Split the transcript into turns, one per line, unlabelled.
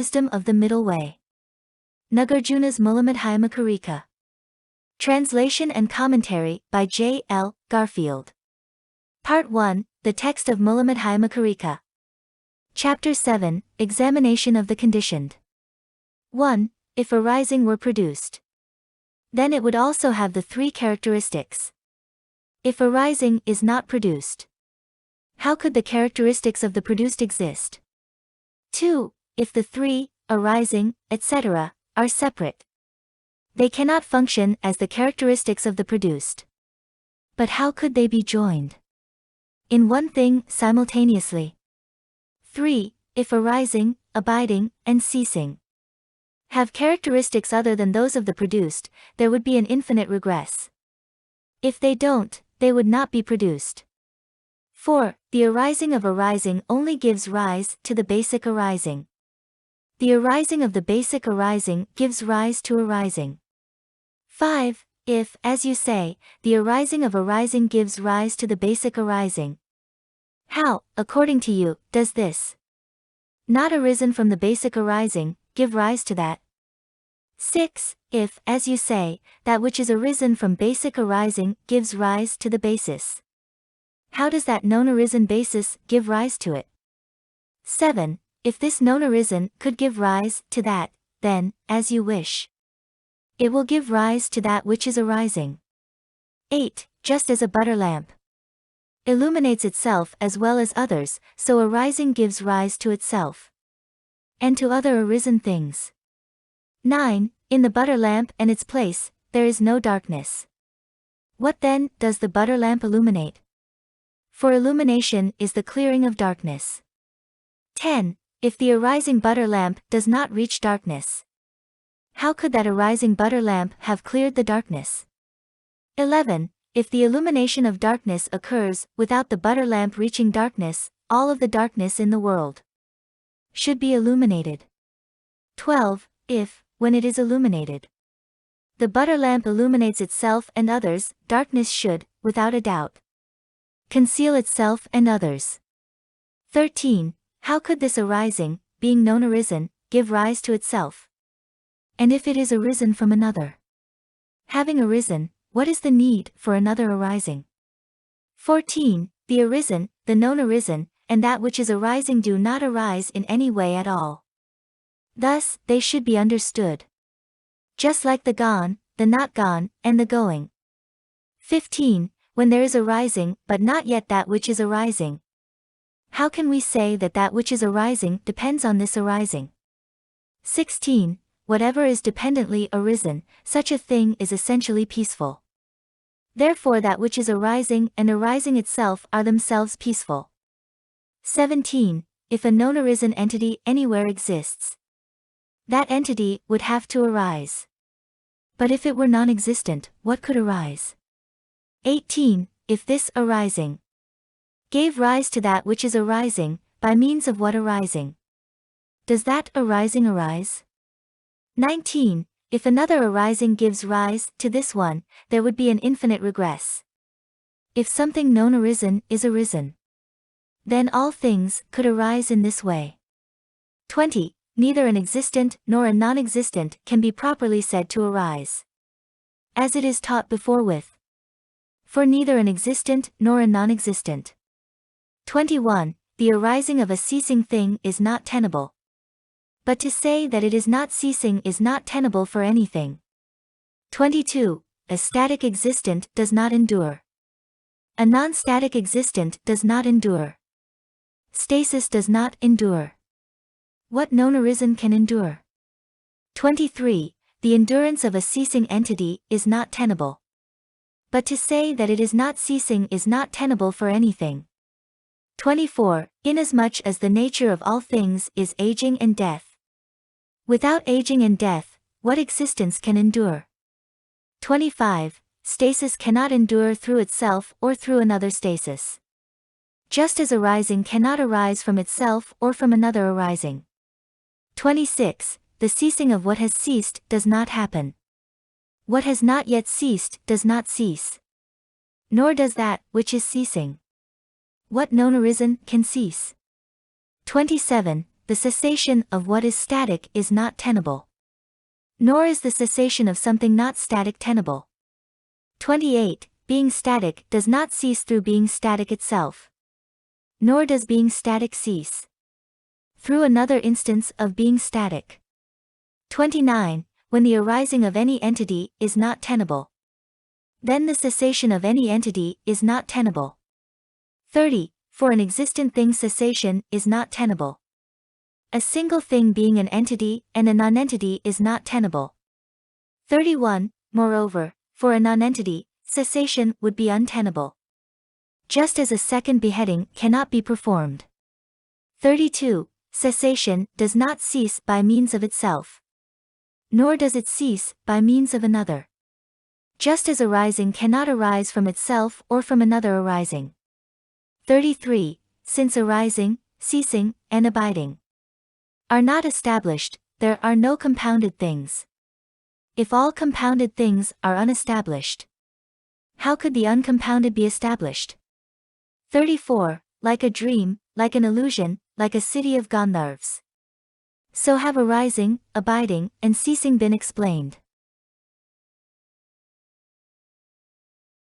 Wisdom of the Middle Way. Nagarjuna's Mulamadhyamakarika. Translation and Commentary by J. L. Garfield. Part 1, the text of Mulamadhyamakarika. Chapter 7, Examination of the Conditioned. 1. If arising were produced, then it would also have the three characteristics. If arising is not produced, how could the characteristics of the produced exist? 2. If the three, arising, etc., are separate, they cannot function as the characteristics of the produced. But how could they be joined in one thing simultaneously? 3. If arising, abiding, and ceasing have characteristics other than those of the produced, there would be an infinite regress. If they don't, they would not be produced. 4. The arising of arising only gives rise to the basic arising. The arising of the basic arising gives rise to arising. 5. If, as you say, the arising of arising gives rise to the basic arising, how, according to you, does this not arisen from the basic arising give rise to that? 6. If, as you say, that which is arisen from basic arising gives rise to the basis, how does that known arisen basis give rise to it? 7. If this known arisen could give rise to that, then, as you wish, it will give rise to that which is arising. 8. Just as a butter lamp illuminates itself as well as others, so arising gives rise to itself and to other arisen things. 9. In the butter lamp and its place, there is no darkness. What then does the butter lamp illuminate? For illumination is the clearing of darkness. 10. If the arising butter lamp does not reach darkness, how could that arising butter lamp have cleared the darkness? 11. If the illumination of darkness occurs without the butter lamp reaching darkness, all of the darkness in the world should be illuminated. 12. If, when it is illuminated, the butter lamp illuminates itself and others, darkness should, without a doubt, conceal itself and others. 13. How could this arising, being known arisen, give rise to itself? And if it is arisen from another, having arisen, what is the need for another arising? 14. The arisen, the known arisen, and that which is arising do not arise in any way at all. Thus, they should be understood just like the gone, the not gone, and the going. 15. When there is arising but not yet that which is arising, how can we say that that which is arising depends on this arising? 16. Whatever is dependently arisen, such a thing is essentially peaceful. Therefore that which is arising and arising itself are themselves peaceful. 17. If a known arisen entity anywhere exists, that entity would have to arise. But if it were non-existent, what could arise? 18. If this arising gave rise to that which is arising, by means of what arising does that arising arise? 19. If another arising gives rise to this one, there would be an infinite regress. If something known arisen is arisen, then all things could arise in this way. 20. Neither an existent nor a non-existent can be properly said to arise, as it is taught before with. For neither an existent nor a non-existent. 21. The arising of a ceasing thing is not tenable. But to say that it is not ceasing is not tenable for anything. 22. A static existent does not endure. A non-static existent does not endure. Stasis does not endure. What known arisen can endure? 23. The endurance of a ceasing entity is not tenable. But to say that it is not ceasing is not tenable for anything. 24. Inasmuch as the nature of all things is aging and death, without aging and death, what existence can endure? 25. Stasis cannot endure through itself or through another stasis, just as arising cannot arise from itself or from another arising. 26. The ceasing of what has ceased does not happen. What has not yet ceased does not cease, nor does that which is ceasing. What known arisen can cease? 27. the cessation of what is static is not tenable. Nor is the cessation of something not static tenable. 28. Being static does not cease through being static itself. Nor does being static cease through another instance of being static. 29. When the arising of any entity is not tenable, then the cessation of any entity is not tenable. 30. For an existent thing's cessation is not tenable. A single thing being an entity and a nonentity is not tenable. 31. Moreover, for a nonentity, cessation would be untenable, just as a second beheading cannot be performed. 32. Cessation does not cease by means of itself, nor does it cease by means of another, just as arising cannot arise from itself or from another arising. 33. Since arising, ceasing, and abiding are not established, there are no compounded things. If all compounded things are unestablished, how could the uncompounded be established? 34. Like a dream, like an illusion, like a city of Gandharvas, so have arising, abiding, and ceasing been explained.